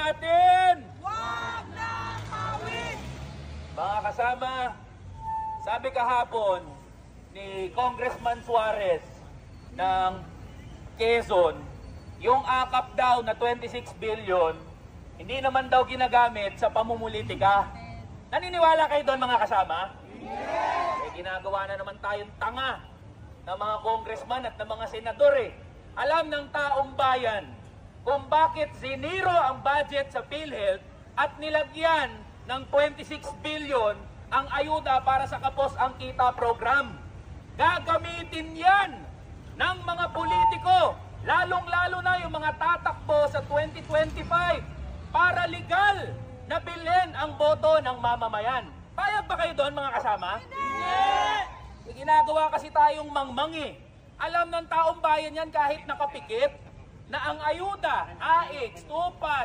natin! Wag na awit! Mga kasama, sabi kahapon ni Congressman Suarez ng Quezon, yung akap daw na 26 billion, hindi naman daw ginagamit sa pamumulitika. Naniniwala kayo doon mga kasama? Yes! Ginagawa na naman tayong tanga ng mga congressman at ng mga senador eh. Alam ng taong bayan kung bakit ziniro ang budget sa PhilHealth at nilagyan ng 26 billion ang ayuda para sa Kapos ang Kita program. Gagamitin yan ng mga politiko, lalong-lalo na yung mga tatakbo sa 2025 para legal na bilhin ang boto ng mamamayan. Payag ba kayo doon mga kasama? Hindi! Ginagawa kasi tayong mangmang eh. Alam ng taong bayan yan kahit nakapikit na ang ayuda, AX, TUPAD,